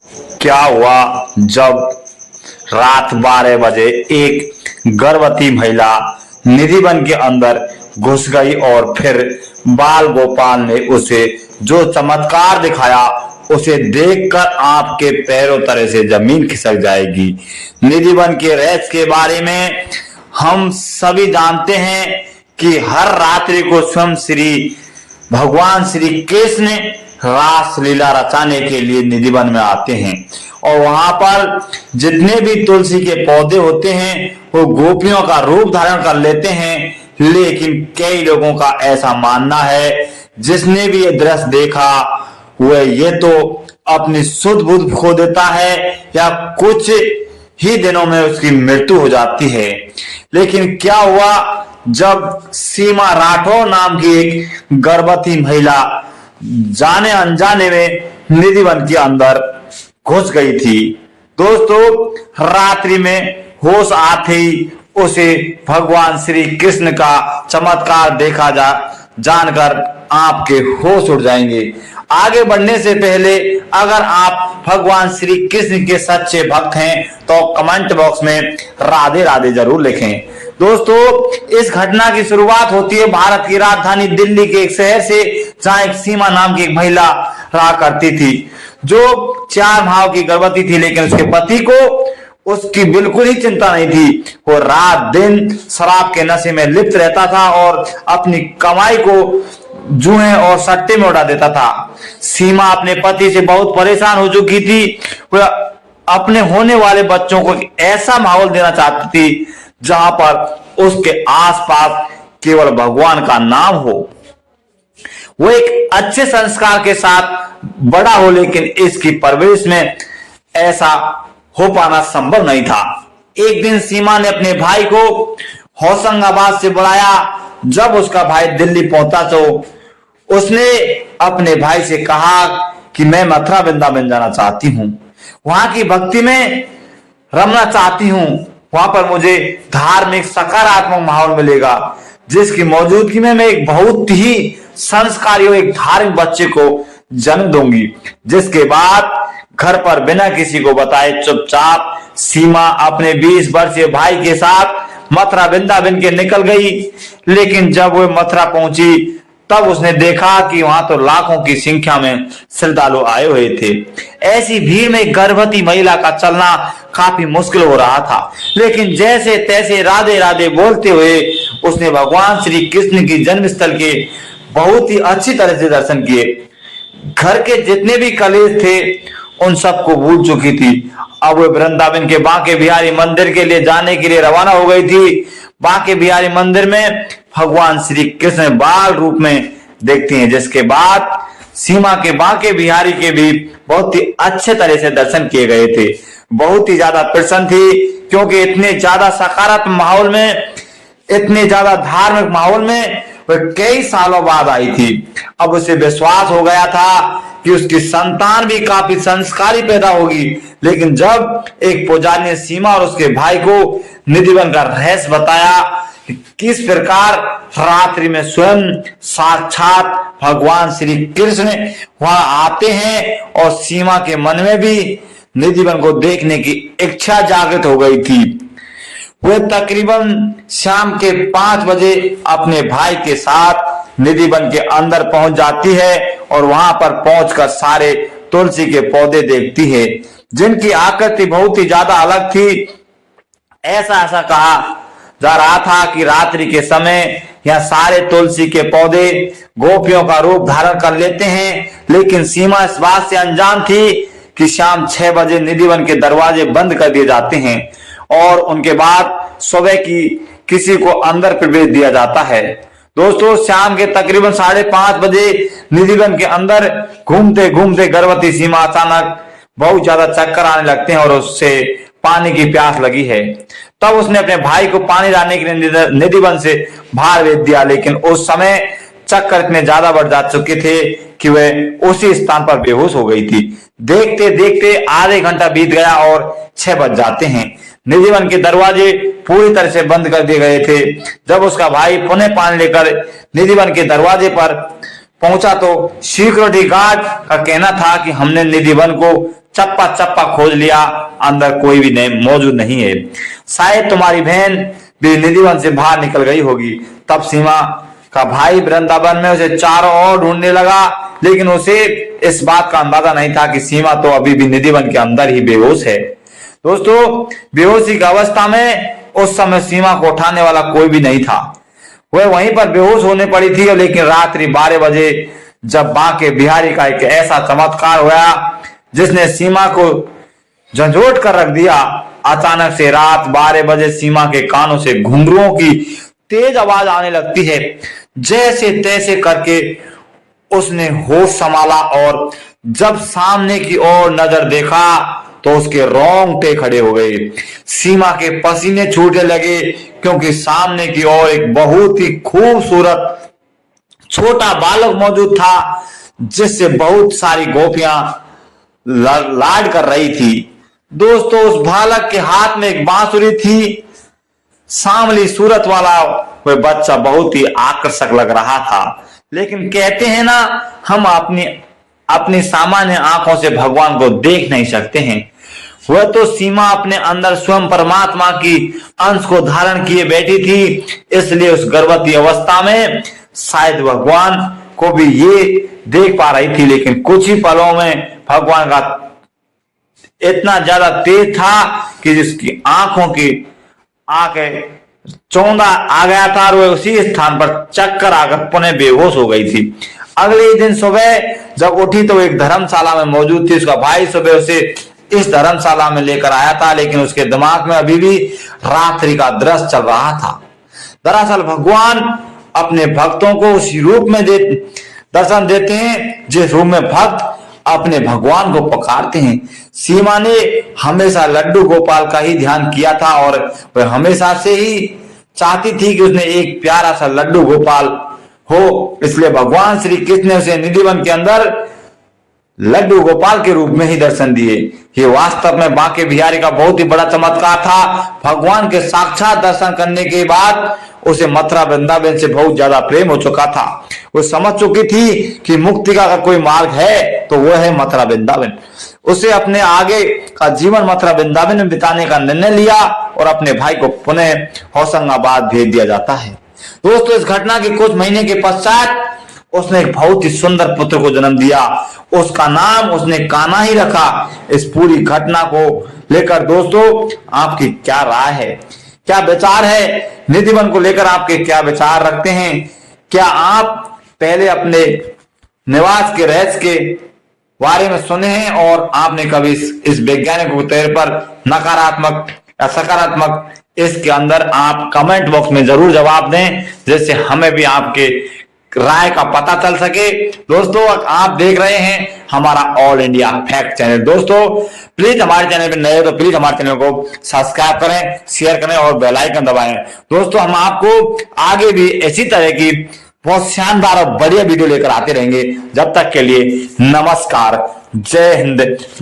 क्या हुआ जब रात 12 बजे एक गर्भवती महिला निधि वन के अंदर घुस गई और फिर बाल गोपाल ने उसे जो चमत्कार दिखाया उसे देखकर आपके पैरों तले से जमीन खिसक जाएगी। निधि वन के रहस्य के बारे में हम सभी जानते हैं कि हर रात्रि को स्वयं श्री भगवान श्री कृष्ण रास लीला रचाने के लिए निधि वन में आते हैं और वहां पर जितने भी तुलसी के पौधे होते हैं वो गोपियों का रूप धारण कर लेते हैं। लेकिन कई लोगों का ऐसा मानना है, जिसने भी ये दृश्य देखा वह ये तो अपनी सुध बुध खो देता है या कुछ ही दिनों में उसकी मृत्यु हो जाती है। लेकिन क्या हुआ जब सीमा राठौर नाम की एक गर्भवती महिला जाने अनजाने में निधि वन के अंदर घुस गई थी। दोस्तों, रात्रि में होश आते ही उसे भगवान श्री कृष्ण का चमत्कार देखा जानकर आपके होश उड़ जाएंगे। आगे बढ़ने से पहले अगर आप भगवान श्री कृष्ण के सच्चे भक्त हैं तो कमेंट बॉक्स में राधे राधे जरूर लिखें। दोस्तों, इस घटना की शुरुआत होती है भारत की राजधानी दिल्ली के एक शहर से, जहां एक सीमा नाम की एक महिला रहा करती थी जो 4 माह की गर्भवती थी। लेकिन उसके पति को उसकी बिल्कुल ही चिंता नहीं थी। वो रात दिन शराब के नशे में लिप्त रहता था और अपनी कमाई को जुए और सट्टे में उड़ा देता था। सीमा अपने पति से बहुत परेशान हो चुकी थी। वह अपने होने वाले बच्चों को ऐसा माहौल देना चाहती थी जहां पर उसके आसपास केवल भगवान का नाम हो, वो एक अच्छे संस्कार के साथ बड़ा हो। लेकिन इसकी परवरिश में ऐसा हो पाना संभव नहीं था। एक दिन सीमा ने अपने भाई को होशंगाबाद से बुलाया। जब उसका भाई दिल्ली पहुंचा तो उसने अपने भाई से कहा कि मैं मथुरा वृंदावन जाना चाहती हूं, वहां की भक्ति में रमना चाहती हूं, वहां पर मुझे धार्मिक सकारात्मक माहौल मिलेगा, जिसकी मौजूदगी में मैं एक बहुत ही संस्कारी और एक धार्मिक बच्चे को जन्म दूंगी। जिसके बाद घर पर बिना किसी को बताए चुपचाप सीमा अपने 20 वर्षीय भाई के साथ मथुरा वृंदावन के निकल गई। लेकिन जब वो मथुरा पहुंची तब उसने देखा कि वहां तो लाखों की संख्या में श्रद्धालु आए हुए थे। ऐसी भीड़ में गर्भवती महिला का चलना काफी मुश्किल हो रहा था। लेकिन जैसे तैसे राधे राधे बोलते हुए उसने भगवान श्री कृष्ण की जन्मस्थल के बहुत ही अच्छी तरह से दर्शन किए। घर के जितने भी कलेश थे उन सबको भूल चुकी थी। अब वो वृंदावन के बांके बिहारी मंदिर के लिए जाने के लिए रवाना हो गई थी। बांके बिहारी मंदिर में भगवान श्री कृष्ण बाल रूप में देखती हैं, जिसके बाद सीमा के बांके बिहारी के भी बहुत ही अच्छे तरह से दर्शन किए गए थे। बहुत ही ज्यादा प्रसन्न थी क्योंकि इतने ज्यादा सकारात्मक माहौल में, इतने ज्यादा धार्मिक माहौल में वह कई सालों बाद आई थी। अब उसे विश्वास हो गया था कि उसकी संतान भी काफी संस्कारी पैदा होगी। लेकिन जब एक पुजारी ने सीमा और उसके भाई को निधि वन का रहस्य बताया कि किस प्रकार रात्रि में स्वयं साक्षात भगवान श्री कृष्ण वहां आते हैं और सीमा के मन में भी निधि वन को देखने की इच्छा जागृत हो गई थी। वह तकरीबन शाम के 5 बजे अपने भाई के साथ निधि वन के अंदर पहुंच जाती है और वहां पर पहुंचकर सारे तुलसी के पौधे देखती है, जिनकी आकृति बहुत ही ज्यादा अलग थी। ऐसा कहा जा रहा था कि रात्रि के समय यह सारे तुलसी के पौधे गोपियों का रूप धारण कर लेते हैं। लेकिन सीमा इस बात से अनजान थी कि शाम 6 बजे निधि वन के दरवाजे बंद कर दिए जाते हैं और उनके बाद सुबह की किसी को अंदर प्रवेश दिया जाता है। दोस्तों, शाम के तकरीबन 5:30 बजे निधि वन के अंदर घूमते घूमते गर्भवती सीमा अचानक बहुत ज्यादा चक्कर आने लगते हैं और उससे पानी की प्यास लगी है। तब उसने अपने भाई को पानी लाने के लिए निधि वन से बाहर भेज दिया। लेकिन उस समय चक्कर इतने ज्यादा बढ़ जा चुके थे कि वह उसी स्थान पर बेहोश हो गई थी। देखते देखते आधे घंटा बीत गया और 6 बज जाते हैं। निधि वन के दरवाजे पूरी तरह से बंद कर दिए गए थे। जब उसका भाई पुनः पानी लेकर निधि वन के दरवाजे पर पहुंचा तो सिक्योरिटी गार्ड का कहना था कि हमने निधि वन को चप्पा चप्पा खोज लिया, अंदर कोई भी नहीं मौजूद नहीं है। शायद तुम्हारी बहन भी निधिवन से बाहर निकल गई होगी। तब सीमा का भाई वृंदावन में उसे चारों ओर ढूंढने लगा, लेकिन उसे इस बात का अंदाजा नहीं था कि सीमा तो अभी भी निधिवन के अंदर ही बेहोश है। दोस्तों, बेहोशी की अवस्था में उस समय सीमा को उठाने वाला कोई भी नहीं था। वह वहीं पर बेहोश होने पड़ी थी। लेकिन रात्रि 12 बजे जब बांके बिहारी का एक ऐसा चमत्कार हुआ जिसने सीमा को झंझोट कर रख दिया। अचानक से रात 12 बजे सीमा के कानों से घुंघरुओं की तेज आवाज आने लगती है। जैसे तैसे करके उसने होश संभाला और जब सामने की ओर नजर देखा तो उसके रोंगटे खड़े हो गए। सीमा के पसीने छूटने लगे क्योंकि सामने की ओर एक बहुत ही खूबसूरत छोटा बालक मौजूद था जिससे बहुत सारी गोपियां लाड कर रही थी। दोस्तों, उस बालक के हाथ में एक बांसुरी थी। सांवली सूरत वाला वह बच्चा बहुत ही आकर्षक लग रहा था। लेकिन कहते हैं ना, हम अपनी सामान्य आंखों से भगवान को देख नहीं सकते हैं। वह तो सीमा अपने अंदर स्वयं परमात्मा की अंश को धारण किए बैठी थी, इसलिए उस गर्भवती अवस्था में शायद भगवान को भी ये देख पा रही थी। लेकिन कुछ ही पलों में भगवान का इतना ज्यादा तेज था कि जिसकी आंखों की आके चौंधा आ गया था और वह उसी स्थान पर चक्कर आकर पुनः बेहोश हो गई थी। अगले ही दिन सुबह जब उठी तो एक धर्मशाला में मौजूद थी। उसका भाई सुबह उसे इस धर्मशाला में लेकर आया था, लेकिन उसके दिमाग में अभी भी रात्रि का दृश्य चल रहा था। दरअसल भगवान अपने भक्तों को उसी रूप में दर्शन देते हैं जिस रूप में भक्त अपने भगवान को पुकारते हैं। सीमा ने हमेशा लड्डू गोपाल का ही ध्यान किया था और वह हमेशा से ही चाहती थी कि उसने एक प्यारा सा लड्डू गोपाल हो। इसलिए भगवान श्री कृष्ण ने उसे निधिवन के अंदर लड्डू गोपाल के रूप में ही दर्शन दिए। ये वास्तव में बांके बिहारी का बहुत ही बड़ा चमत्कार था। भगवान के साक्षात दर्शन करने के बाद उसे मथुरा वृंदावन से बहुत ज्यादा प्रेम हो चुका था। वो समझ चुकी थी कि मुक्ति का अगर कोई मार्ग है तो वो है मथुरा वृंदावन। उसे अपने आगे का जीवन मथुरा वृंदावन में बिताने का निर्णय लिया और अपने भाई को पुनः होशंगाबाद भेज दिया जाता है। दोस्तों, इस घटना के कुछ महीने के पश्चात उसने एक बहुत ही सुंदर पुत्र को जन्म दिया। उसका नाम उसने कान्हा ही रखा। इस पूरी घटना को लेकर दोस्तों आपकी क्या राय है, क्या विचार है? निधिवन को लेकर आपके क्या विचार रखते हैं? क्या आप पहले अपने निवास के रहस्य के बारे में सुने हैं और आपने कभी इस वैज्ञानिक तौर पर नकारात्मक या सकारात्मक, इसके अंदर आप कमेंट बॉक्स में जरूर जवाब दें, जिससे हमें भी आपके राय का पता चल सके। दोस्तों, आप देख रहे हैं हमारा ऑल इंडिया फैक्ट चैनल। दोस्तों, प्लीज हमारे चैनल पर नए हो तो प्लीज हमारे चैनल को सब्सक्राइब करें, शेयर करें और बेल आइकन दबाएं। दोस्तों, हम आपको आगे भी इसी तरह की बहुत शानदार और बढ़िया वीडियो लेकर आते रहेंगे। जब तक के लिए नमस्कार, जय हिंद।